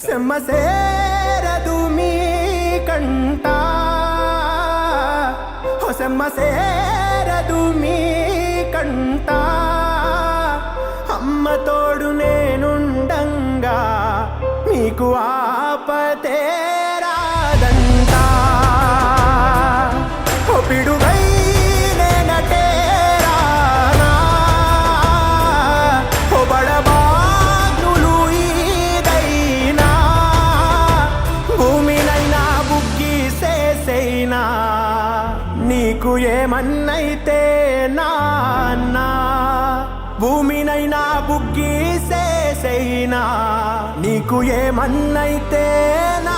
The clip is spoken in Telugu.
సెమ్మ సేరదు మీ కంట సెమ్మ సేరదు మీ కంట అమ్మ తోడు నేనుండంగా మీకు ఆపతే రాదంట ఓ పిడుగై నేనటే రానా ఓ బడబాగ్నులు ఈదైనా భూమినైనా బుగ్గి సేసైనా నీకు ఏమన్నైతే నాన్నా భూమినైనా బుగ్గి సేసైనా నీకు ఏమన్నైతే నా